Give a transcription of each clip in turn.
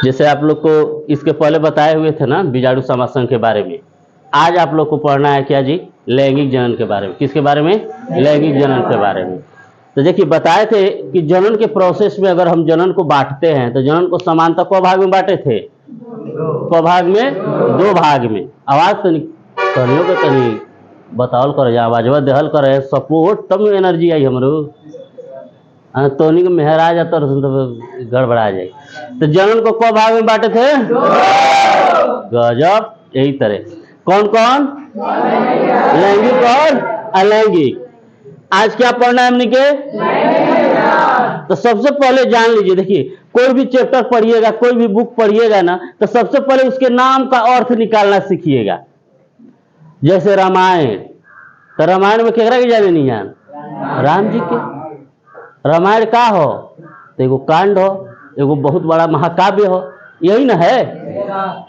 जैसे आप लोग को इसके पहले बताए हुए थे ना बीजाणु समासन के बारे में, आज आप लोग को पढ़ना है क्या जी? लैंगिक जनन के बारे में। किसके बारे में? लैंगिक जनन के बारे में। तो देखिए बताए थे कि जनन के प्रोसेस में अगर हम जनन को बांटते हैं तो जनन को समानता को भाग में बांटे थे, को भाग में, दो भाग में। आवाज तो करियो के तनी बताओ कर, आवाजवा देहल करे सपोर्ट, तब एनर्जी आई हमरो। तोनी के मेहरा जाता तो गड़बड़ा जाए। तो जनन को को भाग में बांटे थे? गजब। यही तरह कौन कौन? लैंगिक और अलैंगिक। आज क्या पढ़ना है हमने के? तो सबसे पहले जान लीजिए, देखिए कोई भी चैप्टर पढ़िएगा, कोई भी बुक पढ़िएगा ना, तो सबसे पहले उसके नाम का अर्थ निकालना सीखिएगा। जैसे रामायण, तो रामायण में केकरा के जाने नहीं जान? राम जी के। रामायण का हो? तो एगो कांड हो, एगो बहुत बड़ा महाकाव्य हो, यही ना है।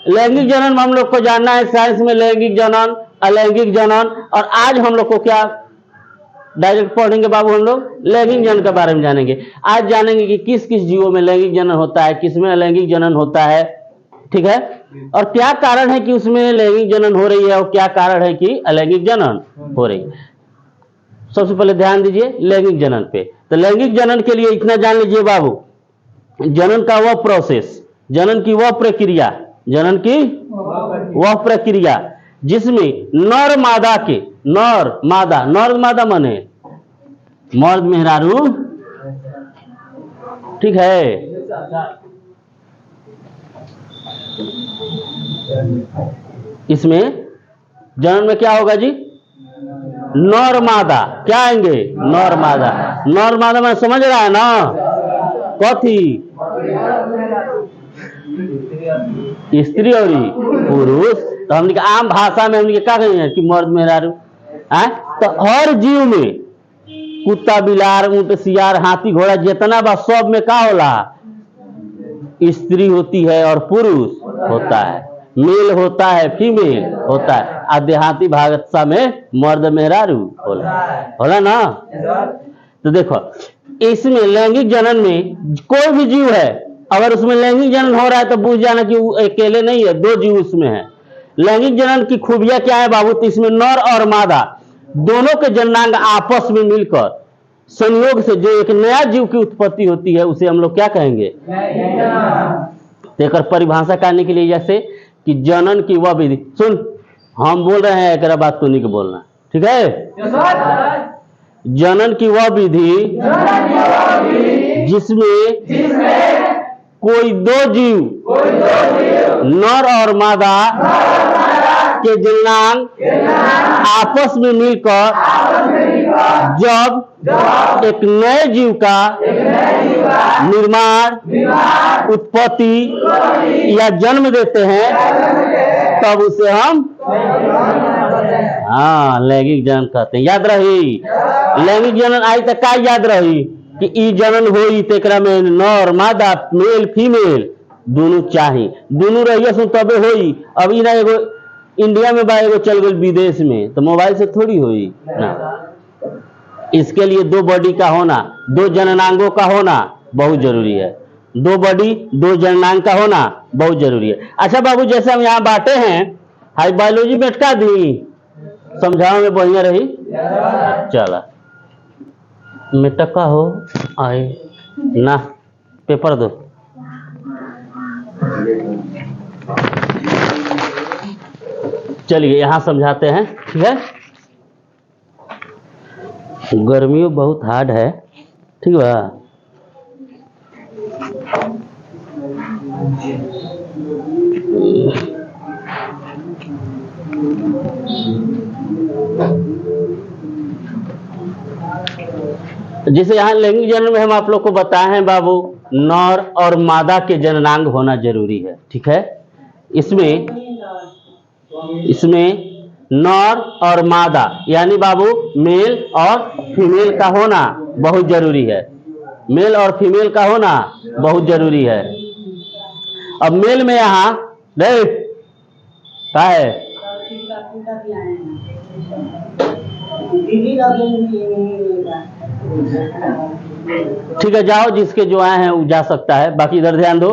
लैंगिक जनन में हम लोग को जानना है साइंस में, लैंगिक जनन, अलैंगिक जनन। और आज हम लोग को क्या डायरेक्ट पढ़ेंगे बाबू? हम लोग लैंगिक जनन के बारे में जानेंगे। आज जानेंगे कि किस किस जीवों में लैंगिक जनन होता है, किसमें अलैंगिक जनन होता है, ठीक है, और क्या कारण है कि उसमें लैंगिक जनन हो रही है और क्या कारण है कि अलैंगिक जनन हो रही है। सबसे पहले ध्यान दीजिए लैंगिक जनन पे। तो लैंगिक जनन के लिए इतना जान लीजिए बाबू, जनन का वह प्रोसेस, जनन की वह प्रक्रिया, जनन की वह प्रक्रिया जिसमें नर मादा के, नर मादा माने मर्द मेहरारू, ठीक है, इसमें जनन में क्या होगा जी? नर मादा। क्या आएंगे? नर मादा। नर मादा में समझ रहा है ना? कथी? स्त्री और पुरुष। तो हमने आम भाषा में हमने क्या कहेंगे कि मर्द मेहरारू। तो हर जीव में, कुत्ता बिलार ऊंट सियार हाथी घोड़ा जितना बा, सब में का होला? स्त्री होती है और पुरुष होता है, मेल होता है, फीमेल होता है। आदेहाती भाषा में मर्द मेहरारू होला ना। तो देखो इसमें लैंगिक जनन में कोई भी जीव है, अगर उसमें लैंगिक जनन हो रहा है तो बुझ जाना कि वो अकेले नहीं है, दो जीव उसमें है। लैंगिक जनन की खूबियां क्या है बाबू? तो इसमें नर और मादा दोनों के जननांग आपस में मिलकर संयोग से जो एक नया जीव की उत्पत्ति होती है उसे हम लोग क्या कहेंगे? तेकर परिभाषा करने के लिए जैसे कि जनन की वह विधि, सुन हम बोल रहे हैं एक बात तो नहीं के बोलना, ठीक है? जनन की वह विधि जिसमें कोई दो जीव नर और मादा के जननांग आपस में मिलकर जब एक नए जीव का निर्माण, उत्पत्ति या जन्म देते हैं तब उसे हम लैंगिक जनन कहते हैं। याद रही, लैंगिक जनन आई तो का याद रही कि ई जनन होई तेकरा में नर मादा, मेल फीमेल दोनों चाहिए, दोनों रहिए सुन तबे होई। अब ई ना एगो इंडिया में बा, एगो चल गई विदेश में, तो मोबाइल से थोड़ी हुई ना। इसके लिए दो बॉडी का होना, दो जननांगों का होना बहुत जरूरी है। दो बॉडी दो जननांग का होना बहुत जरूरी है। अच्छा बाबू, जैसे हम यहाँ बांटे हैं, हाई बायोलॉजी में अटका दी, समझाओ में बढ़िया रही। चला मेटका हो आए ना, पेपर दो। चलिए यहाँ समझाते हैं, ठीक है? गर्मियों बहुत हार्ड है, ठीक है? जैसे यहाँ लैंगिक जनन में हम आप लोग को बताए हैं बाबू, नर और मादा के जननांग होना जरूरी है, ठीक है? इसमें नर और मादा यानी बाबू मेल और फीमेल का होना बहुत जरूरी है। मेल और फीमेल का होना बहुत जरूरी है। अब मेल में यहाँ देख क्या है? ठीक है, जाओ, जिसके जो आए हैं वो जा सकता है, बाकी इधर ध्यान दो।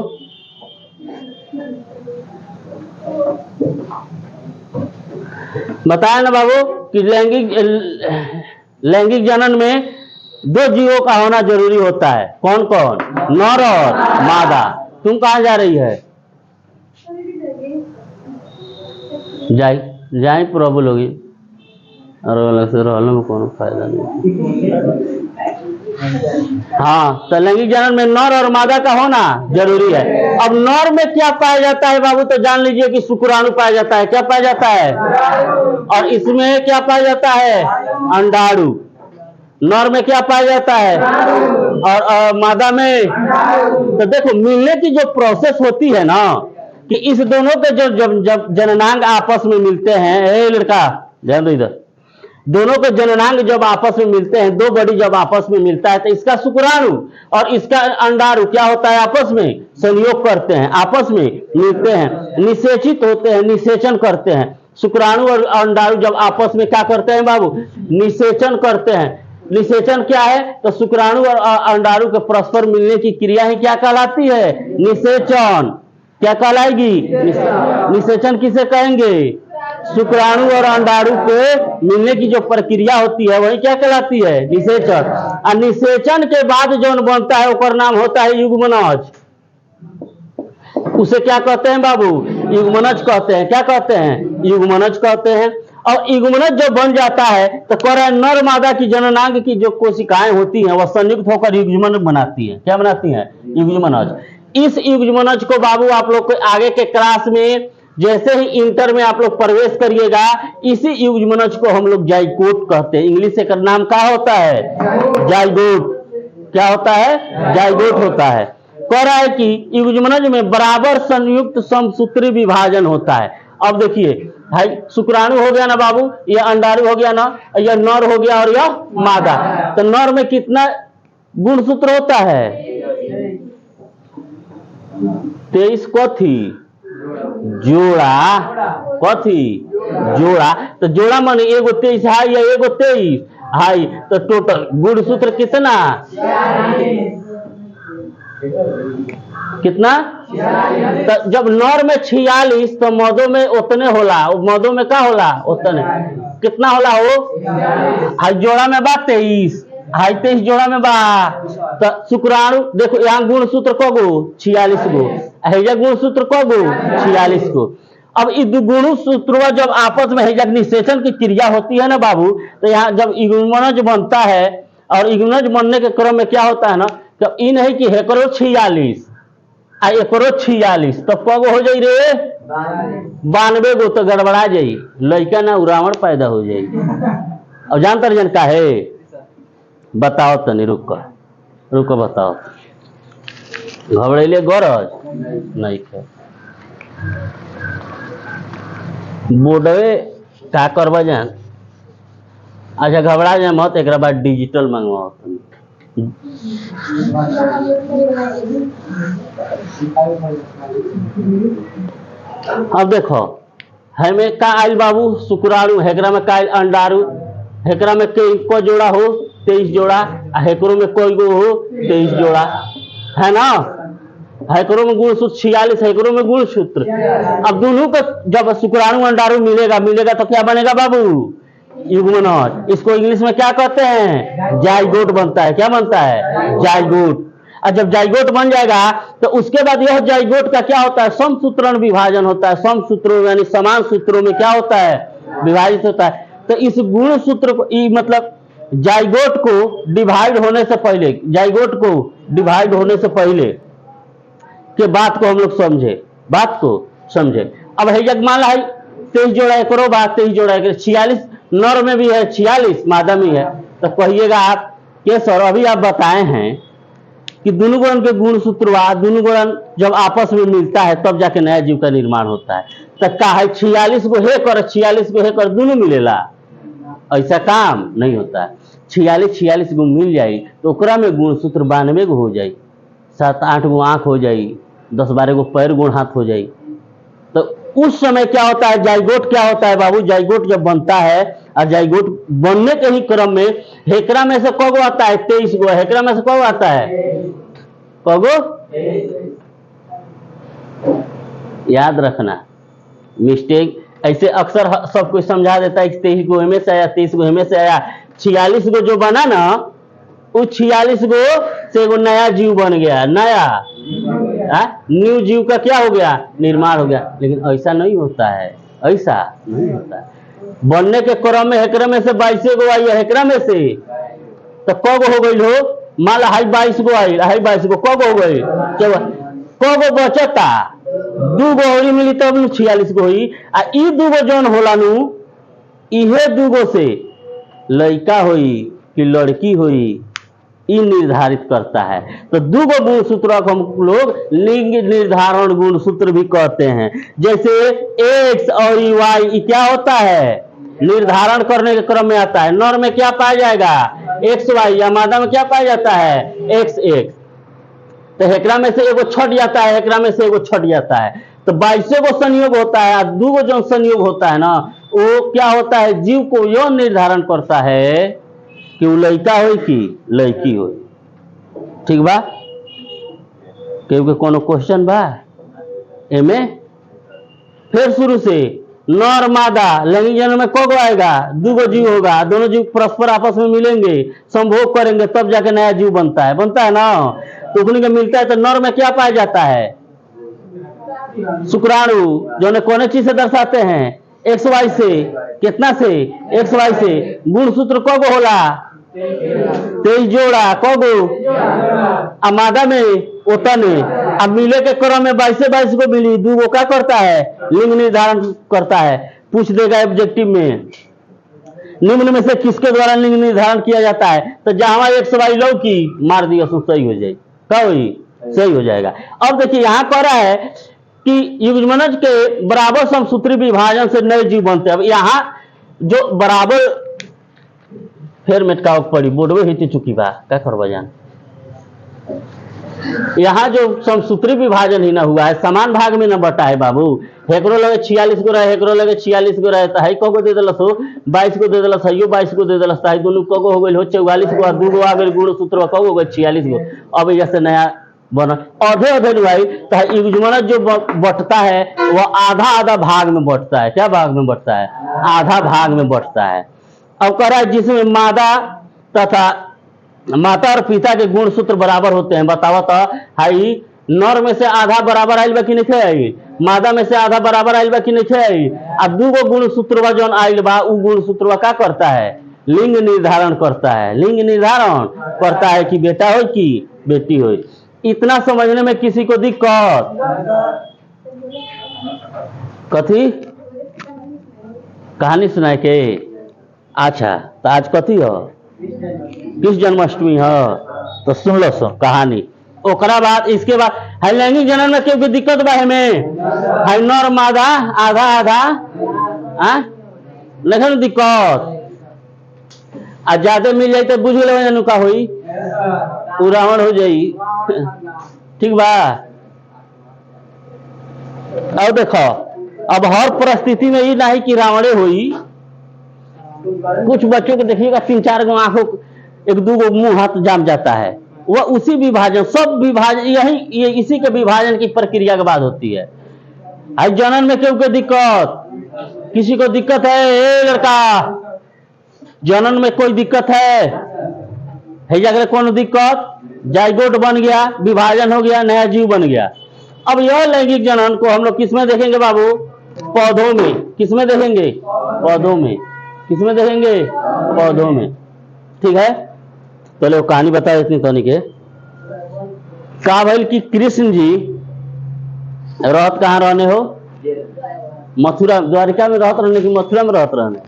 बताया ना बाबू कि लैंगिक जनन में दो जीवों का होना जरूरी होता है। कौन कौन? नर और मादा। तुम कहाँ जा रही है? जाई जाई प्रॉब्लम होगी और अलग से रहने में कोनो फायदा नहीं। हाँ, तो लैंगिक जनन में नर और मादा का होना जरूरी है। अब नर में क्या पाया जाता है बाबू? तो जान लीजिए कि शुक्राणु पाया जाता है। क्या पाया जाता है? और इसमें क्या पाया जाता है? अंडाणु। नर में क्या पाया जाता है? और मादा में? तो देखो, मिलने की जो प्रोसेस होती है ना, कि इस दोनों के जब जननांग आपस में मिलते हैं, ए लड़का ध्यान दो इधर, दोनों के जननांग जब आपस में मिलते हैं, दो बॉडी जब आपस में मिलता है, तो इसका शुक्राणु और इसका अंडाणु क्या होता है? आपस में संयोग करते हैं, आपस में मिलते हैं, निषेचित होते हैं, निषेचन करते हैं। शुक्राणु और अंडाणु जब आपस में क्या करते हैं बाबू? निषेचन करते हैं। निषेचन क्या है? तो शुक्राणु और अंडाणु के परस्पर मिलने की क्रिया ही क्या कहलाती है? निषेचन। क्या कहलाएगी? निषेचन किसे कहेंगे? शुक्राणु और अंडाणु के मिलने की जो प्रक्रिया होती है वही क्या कहलाती है? निषेचन। और निषेचन के बाद जो बनता है उसका नाम होता है युग्मनज। उसे क्या कहते हैं बाबू? युग्मनज कहते हैं। क्या कहते हैं? युग्मनज कहते हैं। और युग्मनज जो बन जाता है तो कह रहा है नर मादा की जननांग की जो कोशिकाएं होती हैं वह संयुक्त होकर युग्मनज बनाती हैं। क्या बनाती हैं? युग्मनज। इस युग्मनज को बाबू आप लोग को आगे के क्लास में जैसे ही इंटर में आप लोग प्रवेश करिएगा, इसी युग्मनज को हम लोग जाइगोट कहते हैं। इंग्लिश से नाम क्या होता है? जाइगोट। क्या होता है? जाइगोट होता है। कह रहा है कि युग्मनज में बराबर संयुक्त समसूत्री विभाजन होता है। अब देखिए भाई, शुक्राणु हो गया ना बाबू, ये अंडाणु हो गया ना, यह नर हो गया और यह मादा। तो नर में कितना गुणसूत्र होता है? 23 कथी? जोड़ा। कथी? जोड़ा। तो जोड़ा माने एगो 23 हाई या एगो 23 हाई, तो टोटल गुणसूत्र कितना? कितना? तो जब नर में 46 तो मदों में उतने होला। मदों में क्या होला? उतने। कितना होला हो? हाई जोड़ा में बा 23, हाई 23 जोड़ा में बा। तो शुक्राणु देखो यहाँ गुणसूत्र को गो 46 गो, हैजा गुणसूत्र को गो 46 गो। अब इस गुणसूत्र जब आपस में हैजा निषेचन की क्रिया होती है ना बाबू, तो यहाँ जब युग्मनज बनता है और युग्मनज बनने के क्रम में क्या होता है ना, तो इन है कि हेकरो 46 आ एकरो 46, तो कगो हो जाई रे? 92 गो। तो गड़बड़ा जाई, लड़का ना उरावण पैदा हो जाई। अब जानता जन का है? बताओ तनी, रुको रुको बताओ। घबरेले गरज नहीं है। बोर्डवे का करवा जान। अच्छा घबरा जाए मत, एक बाद डिजिटल मंगवाओ तुम। अब देखो हमें का आयल बाबू? शुक्राणु। हेकरा में का अंडाणु। हेकरा में को जोड़ा हो? 23 जोड़ा। हेकरो में कोई गो हो? 23 जोड़ा, है ना? हेकरो में गुणसूत्र 46, हेकरो में गुणसूत्र। अब दोनों का जब शुक्राणु अंडाणु मिलेगा तो क्या बनेगा बाबू? युग्मनज। इसको इंग्लिश में क्या कहते हैं? जाइगोट बनता है। क्या बनता है? जाइगोट। और जब जाइगोट बन जाएगा तो उसके बाद यह जाइगोट का क्या होता है? समसूत्रण विभाजन होता है। समसूत्रों यानी समान सूत्रों में क्या होता है? विभाजित होता है। तो इस गुणसूत्र को मतलब जाइगोट को डिवाइड होने से पहले, जाइगोट को डिवाइड होने से पहले के बात को हम लोग समझे, बात को समझे। अब है जगमाला है 23 जोड़ा एकरो बात, 23 जोड़ा एक 46 नर में भी है, 46 मादा में है। तो कहिएगा आप कि सर अभी आप बताए हैं कि दोनों गुणन के गुणसूत्र दोनों गुणन जब आपस में मिलता है तब जाके नया जीव का निर्माण होता है। तो का है 46 को हे कर 46 को हे कर दोनों मिलेला? ऐसा काम नहीं होता है। 46 गो मिल जाई तो ओकरा में गुणसूत्र 92 गो हो जाई, 7-8 गो आंख हो जाई, 10-12 गो पैर गुण हाथ हो जाई। तो उस समय क्या होता है? जाइगोट क्या होता है बाबू? जाइगोट जब बनता है और जाइगोट बनने के ही क्रम में हेकरा में से कगो आता है? 23 गो। हेकरा में से कगो आता है? कगो? याद रखना, मिस्टेक ऐसे अक्सर सब कुछ समझा देता है कि 23 गो एमए से आया, 23 गो एमए से आया। 46 गो जो बना ना, उस 46 गो से एगो नया जीव बन गया, नया न्यू जीव का क्या हो गया, निर्माण हो गया। लेकिन ऐसा नहीं होता है, ऐसा नहीं होता है। बनने के क्रम में हेकरा में से 22 गो आई है, हेकरा में से तो कब हो गई हो, मान ला हाई 22 गो आई, हाई 22 गो कब हो गई, कब बचता 2 गो होली मिली तब 46 गो हुई। आ ई 2 गो जौन होला नु, इहे 2 गो से लड़का हुई कि लड़की हुई, ई निर्धारित करता है। तो 2 गो गुण सूत्र को हम लोग लिंग निर्धारण गुण सूत्र भी कहते हैं। जैसे एक्स और वाई क्या होता है, निर्धारण करने के क्रम में आता है। नर में क्या पाया जाएगा, एक्स वाई, या मादा में क्या पाया जाता है, एक्स एक्स। तो हेकरा में से एगो छट जाता है, हेकरा में से एगो छट जाता है। तो 22 गो संयोग होता है, 2 गो जो संयोग होता है ना, वो क्या होता है, जीव को यह निर्धारण करता है कि वो लड़का हो कि लड़की हो। ठीक बा, क्योंकि कोनो क्वेश्चन बा एमे। फिर शुरू से नर मादा लैंगिक जन्म में कब आएगा, 2 गो जीव होगा, दोनों जीव परस्पर आपस में मिलेंगे, संभोग करेंगे, तब जाके नया जीव बनता है ना। तो उन्हीं का मिलता है। तो नर में क्या पाया जाता है, शुक्राणु, जो ने कौन चीज से दर्शाते हैं, एक्स वाई से, कितना से, एक्स वाई से। गुण सूत्र कब होला, 23 जोड़ा, कब मादा में ओतने। अब मिले के क्रम में 22 को मिली, 2 गो क्या करता है, लिंग निर्धारण करता है। पूछ देगा ऑब्जेक्टिव में, निम्न में से किसके द्वारा लिंग निर्धारण किया जाता है। तो जहां एक्स वाई लो की मार दिया, सही हो जाए, क्या हुई, सही हो जाएगा। अब देखिए यहां कह रहा है कि युग्मनज के बराबर समसूत्री विभाजन से नए जीव बनते हैं। अब यहां जो बराबर फिर मेटकाव पड़ी बोर्डवे हित चुकी बा, क्या करवा जान। यहाँ जो समसूत्री विभाजन ही ना हुआ है, समान भाग में ना बटा है बाबू। हेकरो लगे 46 गो रहे, हेकरो लगे 46 गो रहे, तो है को दे दिलस हो, 22 को दे दिलस, है 22 को दे दिलस, है दोनों को हो गई हो 44 गो, 2 गो आ गई गुण सूत्र को हो गए 46 गो। अब जैसे नया बना अधे अधे भाई, तो युग्मनज जो बटता है वह आधा आधा भाग में बटता है। क्या भाग में बटता है, आधा भाग में बटता है। अब कह रहा है जिसमें मादा तथा माता और पिता के गुण सूत्र बराबर होते हैं। बतावा तो हाई नर में से आधा बराबर आइल बा कि नहीं आई, मादा में से आधा बराबर आइल बा कि नहीं आई। अब 2 गो गुण सूत्रवा जो आइल बा, उ गुण सूत्रवा क्या करता है, लिंग निर्धारण करता है। लिंग निर्धारण करता है कि बेटा हो कि बेटी हो। इतना समझने में किसी को दिक्कत, कथी कहानी सुनाए के। अच्छा, तो आज कथी हो, किस जन्माष्टमी हो, तो सुन लो सो कहानी। ओकरा बाद इसके बाद है लैंगिक जनन में क्योंकि दिक्कत बा हमें, है नर मादा आधा आधा लेकिन दिक्कत आ ज्यादा मिल जाए तो बुझ लो का हुई, उरावण हो जाई। ठीक बा। अब देखो, अब हर परिस्थिति में ये नहीं कि रावणे हुई। कुछ बच्चों को देखिएगा 3-4 गो आंखों, 1-2 गो मुंह हाथ जाम जाता है। वह उसी विभाजन, सब विभाजन ये इसी के विभाजन की प्रक्रिया के बाद होती है। आज जनन में क्यों कोई दिक्कत, किसी को दिक्कत है, ए लड़का जनन में कोई दिक्कत है जाकर कौन दिक्कत, जाइगोट बन गया, विभाजन हो गया, नया जीव बन गया। अब यह लैंगिक जनन को हम लोग किसमें देखेंगे बाबू, पौधों में। किसमें देखेंगे, पौधों में। किसमें देखेंगे, पौधों में। ठीक है, चलो कहानी बता इतनी तो नहीं के। कहा भाई कि कृष्ण जी रहत कहाँ रहने हो, मथुरा, द्वारिका में रहत रहने की मथुरा में रहत रहने,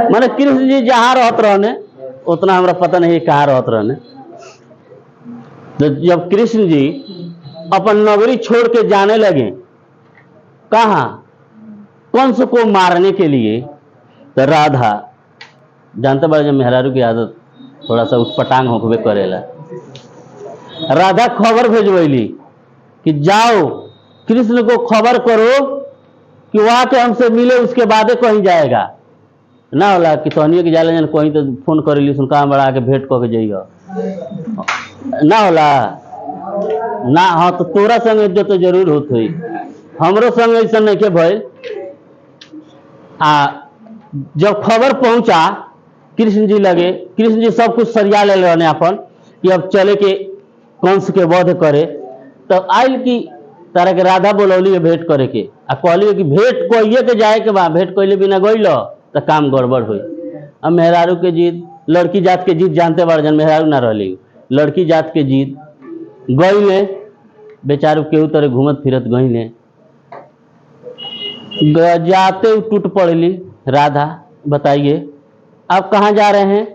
माने कृष्ण जी जहां रहत रहने उतना हमरा पता नहीं कहाँ रहत रहने। तो जब कृष्ण जी अपन नगरी छोड़ के जाने लगे, कहा, कंस को मारने के लिए, तो राधा, जानते बारे जब मेहरारू की आदत थोड़ा सा उत्पटांग होकबे करेला, राधा खबर भेजवैली कि जाओ कृष्ण को खबर करो कि वहां के हमसे मिले, उसके बाद कहीं जाएगा ना। होला कि तहनिए के जाले कहीं तो फोन करेली सुन कहाँ बड़ा के भेंट करके जाइए ना। होला ना, हाँ तो तोरा संग जो तो जरूर होत हुई, हमरो संग ऐसा नहीं के भाई। जब खबर पहुंचा कृष्ण जी लगे, कृष्ण जी सब कुछ सरिया ले रहने अपन कि अब चले के कंस के वध करे, तब आयल की तारा के राधा बोलौली है भेंट करे के, आ कहली कि भेंट कहिए के जाए के बा, भेंट कइले बिना गइल तो काम गड़बड़ हुई। अब मेहरारू के जीत, लड़की जात के जीत जानते बार जन, मेहरारू ना रहली, लड़की जात के जीत गइले, बेचारू केहू तरह घूमत फिरत गइले, जाते टूट पड़ली राधा। बताइए आप कहाँ जा रहे हैं?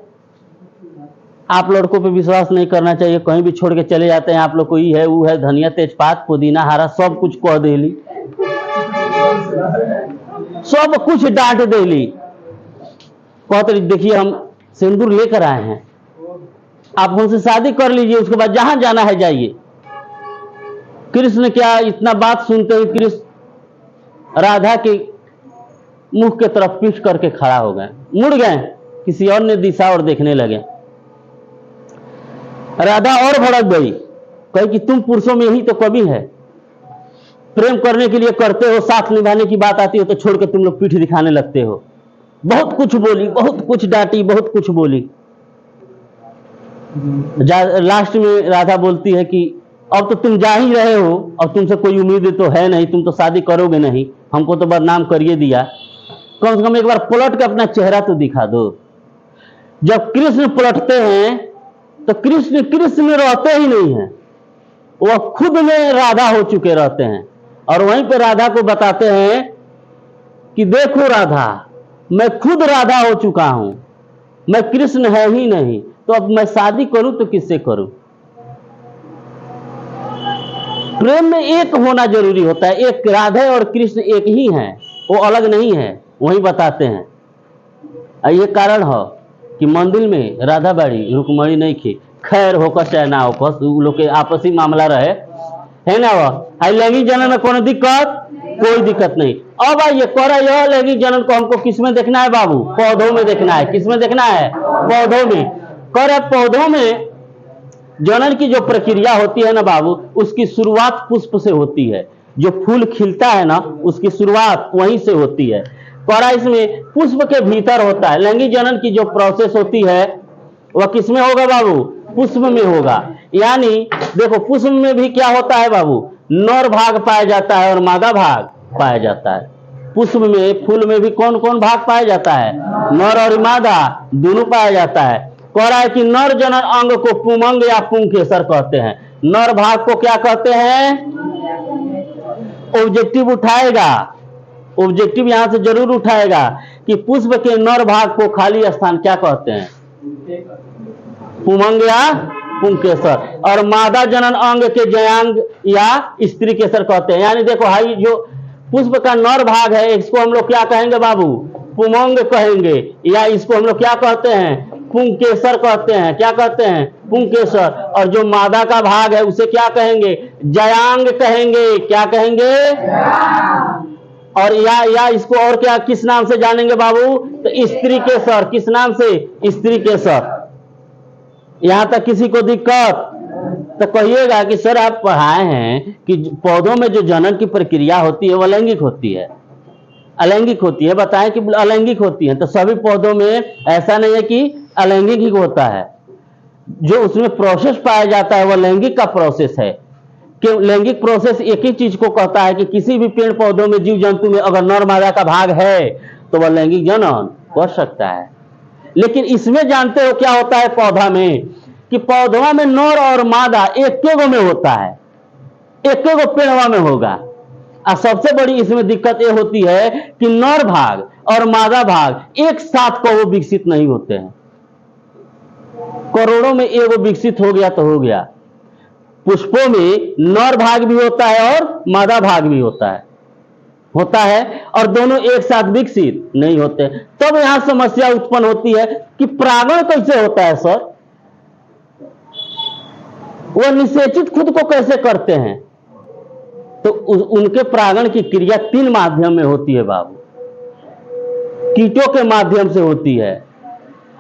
आप लड़कों पे विश्वास नहीं करना चाहिए, कहीं भी छोड़ के चले जाते हैं आप लोग को, ये है वो है, धनिया तेजपात पुदीना हरा सब कुछ कह देली, सब कुछ डांट देली, कहते देखिए हम सिंदूर लेकर आए हैं, आप हमसे शादी कर लीजिए, उसके बाद जहां जाना है जाइए। कृष्ण क्या इतना बात सुनते हुए कृष्ण राधा के मुख के तरफ पीठ करके खड़ा हो गए, मुड़ गए, किसी और ने दिशा और देखने लगे। राधा और भड़क गई, कही कि तुम पुरुषों में ही तो कमी है, प्रेम करने के लिए करते हो, साथ निभाने की बात आती हो तो छोड़ के तुम लोग पीठ दिखाने लगते हो। बहुत कुछ बोली, बहुत कुछ डांटी, बहुत कुछ बोली। लास्ट में राधा बोलती है कि अब तो तुम जा ही रहे हो, अब तुमसे कोई उम्मीद तो है नहीं, तुम तो शादी करोगे नहीं, हमको तो बदनाम करिए दिया, कम से कम एक बार पलट के अपना चेहरा तो दिखा दो। जब कृष्ण पलटते हैं तो कृष्ण कृष्ण में रहते ही नहीं है, वह खुद में राधा हो चुके रहते हैं, और वहीं पे राधा को बताते हैं कि देखो राधा, मैं खुद राधा हो चुका हूं, मैं कृष्ण है ही नहीं, तो अब मैं शादी करूं तो किससे करूं? प्रेम में एक होना जरूरी होता है, एक राधा और कृष्ण एक ही हैं, वो अलग नहीं है, वही बताते हैं। ये कारण है कि मंदिर में राधा बाड़ी रुक्मणी नहीं खी, खैर होकर चाहे ना होकर, लोग के आपसी मामला रहे है ना, वह लैंगिक जनन में कोई दिक्कत, कोई दिक्कत नहीं। अब आइए करा यह लैंगिक जनन को हमको किस में देखना है बाबू? पौधों में देखना है। किस में देखना है? पौधों में। कर पौधों में जनन की जो प्रक्रिया होती है ना बाबू, उसकी शुरुआत पुष्प से होती है, जो फूल खिलता है ना उसकी शुरुआत वहीं से होती है। करा इसमें पुष्प के भीतर होता है, लैंगिक जनन की जो प्रोसेस होती है वह किसमें होगा बाबू? पुष्प में होगा। यानी देखो पुष्प में भी क्या होता है बाबू? नर भाग पाया जाता है और मादा भाग पाया जाता है। पुष्प में, फूल में भी कौन कौन भाग पाया जाता है? नर और मादा दोनों पाया जाता है। कह रहा है कि नर जनन अंग को पुमंग या पुंकेसर कहते हैं। नर भाग को क्या कहते हैं? ऑब्जेक्टिव उठाएगा, ऑब्जेक्टिव यहां से जरूर उठाएगा कि पुष्प के नर भाग को खाली स्थान क्या कहते हैं? पुमंग या पुंकेसर। और मादा जनन अंग के जयांग या स्त्री केसर कहते हैं। यानी देखो हाई जो पुष्प का नर भाग है इसको हम लोग क्या कहेंगे बाबू? पुमंग कहेंगे, या इसको हम लोग क्या कहते हैं? पुंकेसर कहते हैं। क्या कहते हैं? पुंकेसर। और जो मादा का भाग है उसे क्या कहेंगे? जयांग कहेंगे। क्या कहेंगे? और या इसको और क्या किस नाम से जानेंगे बाबू? तो स्त्री केसर। किस नाम से? स्त्री केसर। यहां तक किसी को दिक्कत तो कहिएगा कि सर आप पढ़ाए हैं कि पौधों में जो जनन की प्रक्रिया होती है वो अलैंगिक होती है, अलैंगिक होती है। बताएं कि अलैंगिक होती है, तो सभी पौधों में ऐसा नहीं है कि अलैंगिक ही होता है। जो उसमें प्रोसेस पाया जाता है वह लैंगिक का प्रोसेस है। कि लैंगिक प्रोसेस एक ही चीज को कहता है कि किसी भी पेड़ पौधों में, जीव जंतु में अगर नर मादा का भाग है तो वह लैंगिक जनन कर सकता है। लेकिन इसमें जानते हो क्या होता है पौधा में? कि पौधों में नर और मादा एक गो में होता है, एक गो पेड़वा में होगा। और सबसे बड़ी इसमें दिक्कत यह होती है कि नर भाग और मादा भाग एक साथ को वो विकसित नहीं होते हैं। करोड़ों में एगो विकसित हो गया तो हो गया। पुष्पों में नर भाग भी होता है और मादा भाग भी होता है और दोनों एक साथ विकसित नहीं होते। तब यहां समस्या उत्पन्न होती है कि परागण कैसे होता है सर? वह निषेचित खुद को कैसे करते हैं? तो उनके परागण की क्रिया 3 माध्यम में होती है बाबू। कीटों के माध्यम से होती है,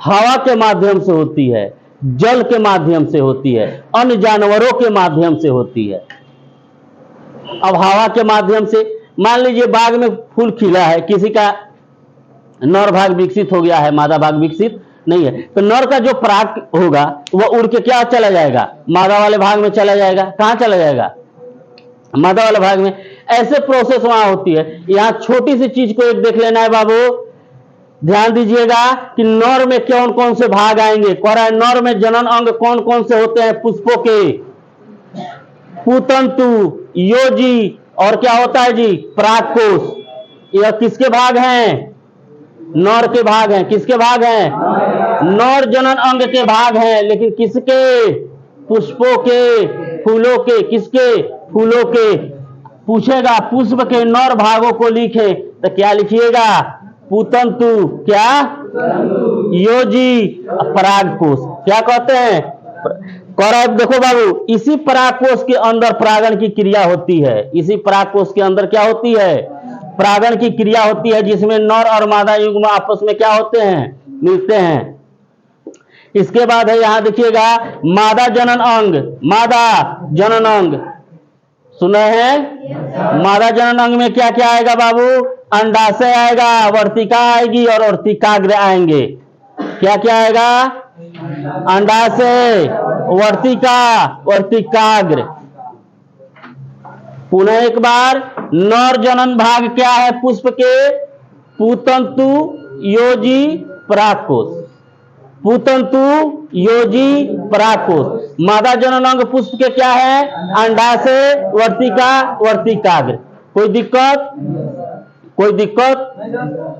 हवा के माध्यम से होती है, जल के माध्यम से होती है, अन्य जानवरों के माध्यम से होती है। अब हवा के माध्यम से मान लीजिए बाग में फूल खिला है, किसी का नर भाग विकसित हो गया है, मादा भाग विकसित नहीं है। तो नर का जो पराग होगा वह उड़ के क्या चला जाएगा, मादा वाले भाग में चला जाएगा। कहां चला जाएगा, मादा वाले भाग में। ऐसे प्रोसेस वहां होती है। यहां छोटी सी चीज को एक देख लेना है बाबू, ध्यान दीजिएगा कि नर में कौन कौन से भाग आएंगे। कह रहा है नर में जनन अंग कौन कौन से होते हैं, पुष्पों के, पुतंतु, योजी, और क्या होता है जी, परागकोश। यह किसके भाग हैं, नर के भाग हैं। किसके भाग हैं, नर जनन अंग के भाग हैं। लेकिन किसके, पुष्पों के, फूलों के। किसके, फूलों के। पूछेगा पुष्प के नर भागों को लिखे तो क्या लिखिएगा, पुतंतु, क्या, योजी, परागकोश। क्या कहते हैं, कह रहा है देखो बाबू, इसी परागकोश के अंदर परागण की क्रिया होती है। इसी परागकोश के अंदर क्या होती है, परागण की क्रिया होती है, जिसमें नर और मादा युग्म आपस में क्या होते हैं, मिलते हैं। इसके बाद है यहां देखिएगा मादा जनन अंग। मादा जनन अंग सुने हैं, मादा जनन अंग में क्या क्या आएगा बाबू, अंडाशय आएगा, वर्तिका आएगी और वर्तिकाग्र आएंगे। क्या क्या आएगा, अंडाशय, वर्तिका, वर्तिकाग्र। पुनः एक बार, नर जनन भाग क्या है पुष्प के, पुतंतु, योजी, परागकोश। पुतंतु, योजी, परागकोश। मादा जनन अंग पुष्प के क्या है, अंडाशय, वर्तिका, वर्तिकाग्र। कोई दिक्कत, कोई दिक्कत।